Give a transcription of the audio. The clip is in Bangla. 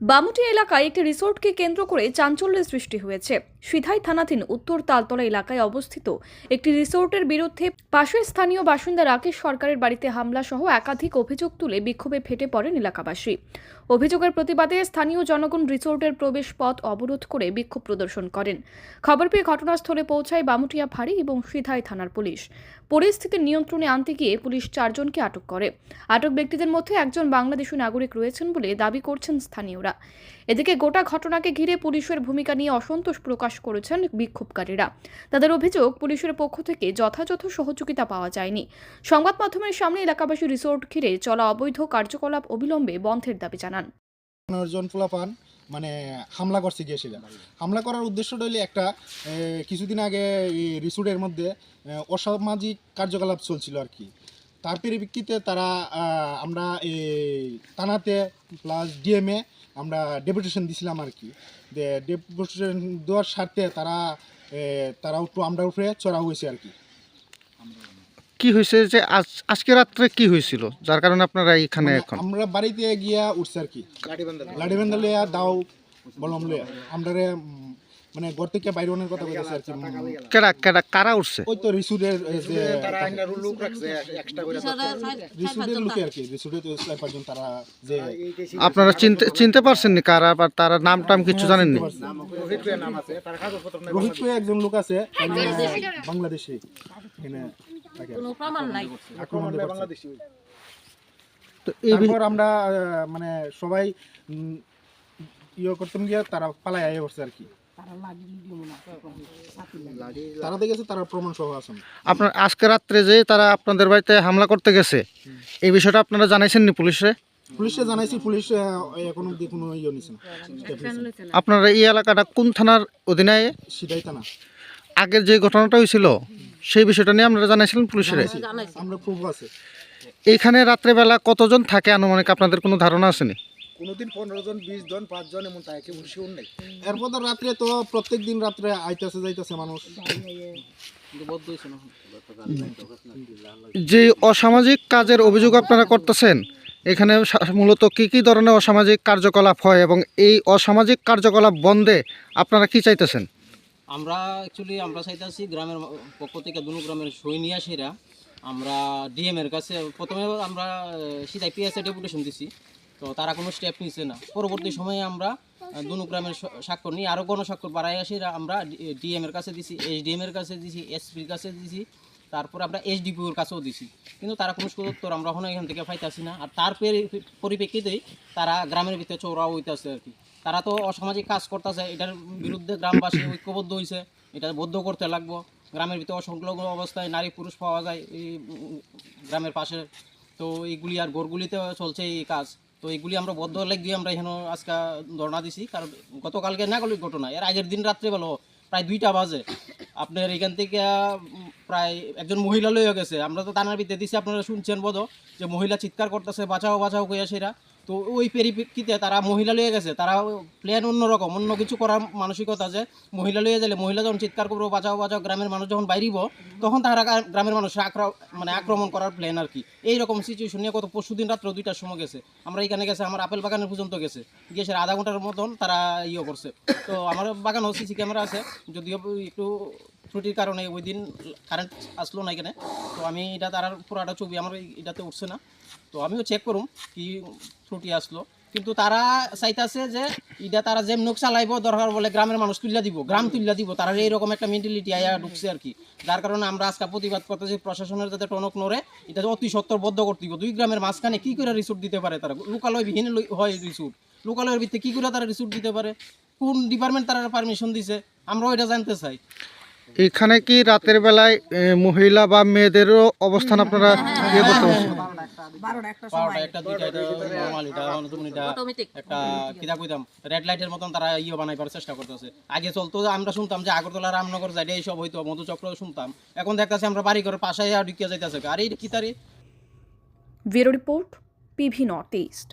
বামুটিয়া এলাকায় একটি রিসোর্টকে কেন্দ্র করে চাঞ্চল্যের সৃষ্টি হয়েছে। সিধাই থানাধীন উত্তর তালতলা এলাকায় অবস্থিত একটি রিসোর্টের বিরুদ্ধে পাশের স্থানীয় বাসিন্দা রাকেশ সরকারের বাড়িতে হামলা সহ একাধিক অভিযোগ তুলে বিক্ষোভে ফেটে পড়েন এলাকাবাসী। অভিযোগের প্রতিবাদে স্থানীয় জনগণ রিসোর্টের প্রবেশ পথ অবরোধ করে বিক্ষোভ প্রদর্শন করেন। খবর পেয়ে ঘটনাস্থলে পৌঁছায় বামুটিয়া ফাঁড়ি এবং সিধাই থানার পুলিশ। পরিস্থিতি নিয়ন্ত্রণে আনতে গিয়ে পুলিশ 4 জনকে আটক করে। আটক ব্যক্তিদের মধ্যে একজন বাংলাদেশী নাগরিক রয়েছেন বলে দাবি করছেন স্থানীয়রা। এদিকে গোটা ঘটনাকে ঘিরে পুলিশের ভূমিকা নিয়ে অসন্তোষ প্রকাশ করেছেন বিক্ষোভকারীরা। তাদের অভিযোগ, পুলিশের পক্ষ থেকে যথাযথ সহযোগিতা পাওয়া যায়নি। সংবাদ মাধ্যমের সামনে এলাকাবাসী রিসোর্ট ঘিরে চলা অবৈধ কার্যকলাপ অবিলম্বে বন্ধের দাবি জানান। জন পোলাপান মানে হামলা করছে গিয়ে সেটা হামলা করার উদ্দেশ্যটা হলো একটা কিছুদিন আগে এই রিসোর্টের মধ্যে অসামাজিক কার্যকলাপ চলছিল আর কি। তার পরিপ্রেক্ষিতে তারা আমরা এই থানাতে প্লাস ডিএমএ আমরা ডেপুটেশন দিছিলাম আর কি। ডেপুটেশন দেওয়ার স্বার্থে তারা একটু আমরা উপরে চড়া হয়েছে আর কি। কি হয়েছে যে আজকে রাত্রে কি হয়েছিল যার কারণে আপনারা এখানে এখন? আমরা বাড়িতে গিয়া উঠছে আর কি, লাঠি বান্ধা লইয়া দাও বলম লইয়া আমরা মানে ঘর থেকে বাইরে অনেক কথা বলতেছে আর কি। কারা উঠছে? ওই তো রিসুডের লোকে আর কি, রিসুডের 4-5 জন তারা যে আপনারা চিনতে পারছেন নি কারা বা তারা নাম টাম কিছু জানেন নি? রোহিত করে একজন লোক আছে বাংলাদেশি, এখানে কোনো প্রমাণ নাই। তো এই তারপর আমরা মানে সবাই করতাম গিয়া তারা পালাই আইয়া পড়ছে আর কি। তারা দেখেছে, তারা প্রমাণ সহ আছেন। আপনার আজকে রাত্রে যে তারা আপনাদের বাড়িতে হামলা করতে গেছে, এই বিষয়টা আপনারা জানাইছেন নি পুলিশে? পুলিশে জানাইছি, পুলিশ এখন অব্দি কোনো ইয়ে নিছে না। আপনারা এই এলাকাটা কোন থানার অধীনে? সিধাই থানা। আগের যে ঘটনাটা হয়েছিল সেই বিষয়টা নিয়ে আপনারা জানাইছিলেন পুলিশের? আমরা প্রুফ আছে। এইখানে রাত্রেবেলা কতজন থাকে আনুমানিক আপনাদের কোনো ধারণা আছে নি? কোনোদিন 15 জন 20 জন 5 জন এমন থাকে, শিওর নেই। এরপর তো রাত্রে তো প্রত্যেক দিন রাত্রে আইতাছে যাইতাছে মানুষ। যে অসামাজিক কাজের অভিযোগ আপনারা করতেছেন, এখানে মূলত কি ধরনের অসামাজিক কার্যকলাপ হয় এবং এই অসামাজিক কার্যকলাপ বন্ধে আপনারা কি চাইতেছেন? আমরা চাইতেছি গ্রামের পক্ষ থেকে দুনো গ্রামের সৈনিয়াসীরা আমরা ডিএমের কাছে প্রথমে আমরা সিধাই পিএসএ ডেপুটেশন দিছি, তো তারা কোনো স্টেপ নিচ্ছে না। পরবর্তী সময়ে আমরা দুনো গ্রামের স্বাক্ষর নিয়ে আরও গণস্বাক্ষর বাড়াই আসিরা আমরা ডিএমের কাছে দিছি, এসডিএমের কাছে দিছি, এসপির কাছে দিছি, তারপর আমরা এসডিপিওর কাছেও দিছি, কিন্তু তারা কোনো উত্তর আমরা এখন এখান থেকে পাইতেছি না। আর তার পরিপ্রেক্ষিতেই তারা গ্রামের ভিতরে চৌরাও হইতেছে আর কি। তারা তো অসামাজিক কাজ করতেছে, এটার বিরুদ্ধে গ্রামবাসী ঐক্যবদ্ধ হয়েছে, এটা বদ্ধ করতে লাগবো। গ্রামের ভিতরে অসংলগ্ন অবস্থায় নারী পুরুষ পাওয়া যায় এই গ্রামের পাশে, তো এইগুলি আর ঘরগুলিতে চলছে এই কাজ। তো এইগুলি আমরা বদ্ধ লাগিয়ে আমরা এখানে আজকে ধর্ণা দিছি। কারণ গতকালকে না গেল ঘটনা, এর আগের দিন রাত্রেবেলা প্রায় 2টা বাজে আপনার এখান থেকে প্রায় একজন মহিলা লইয়া গেছে। আমরা তো থানার ভিতরে দিছি, আপনারা শুনছেন বোধ যে মহিলা চিৎকার করতেছে বাঁচাও বাঁচাও কইয়া সেরা। তো ওই পরিপ্রেক্ষিতে তারা মহিলা লইয়া গেছে, তারা প্ল্যান অন্যরকম, অন্য কিছু করার মানসিকতা যে মহিলা লইয়া গেলে মহিলা যখন চিৎকার করবো বাঁচাও বাঁচাও, গ্রামের মানুষ যখন বাইরিব তখন তারা গ্রামের মানুষ আক্রমণ করার প্ল্যান আর কি। এইরকম সিচুয়েশন নিয়ে পরশুদিন রাত্র 2টার সময় গেছে, আমরা এখানে গেছে, আমার আপেল বাগানের পর্যন্ত গেছে, গিয়ে সে আধা ঘন্টার মতন তারা করছে। তো আমার বাগানও সিসি ক্যামেরা আছে, যদিও একটু ত্রুটির কারণে ওই দিন কারেন্ট আসলো না এখানে, তো আমি এটা তার পুরাটা ছবি আমার এটাতে উঠছে না, তো আমিও চেক করুম কি ত্রুটি আসলো। কিন্তু তারা চাইতেছে যে এটা তারা যেম নোক চালাইব, দরকার বলে গ্রামের মানুষ তুলিয়া দিব, গ্রাম তুলিয়া দিব, তারা এইরকম একটা মেন্টালিটি আয়া ঢুকছে আর কি। যার কারণে আমরা আজকে প্রতিবাদ করতেছি প্রশাসনের যাতে টনক নড়ে, এটা অতি সত্তর বদ্ধ করতে দিব। 2 গ্রামের মাঝখানে কি করে রিসোর্ট দিতে পারে তারা? লোকালয় বিহীন হয় রিসোর্ট, লোকালয়ের ভিত্তিতে কি করে তারা রিসোর্ট দিতে পারে? কোন ডিপার্টমেন্ট তারা পারমিশন দিছে আমরাও এটা জানতে চাই। এখানে কি রাতের বেলায় মহিলা বা মেয়েদেরও অবস্থান আপনারা ইয়ে করতে পারছেন? রেড লাইটের মতন তারা বানাইবার চেষ্টা করতেছে। আগে চলতো আমরা শুনতাম যে আগরতলা রামনগর যাইতে এইসব হইতো, মধুচক্র শুনতাম, এখন দেখতেছি আমরা বাড়ি ঘরের পাশে ঢুকিয়া যাইতেছে। আর এই কি তারি bureau report, PV north east.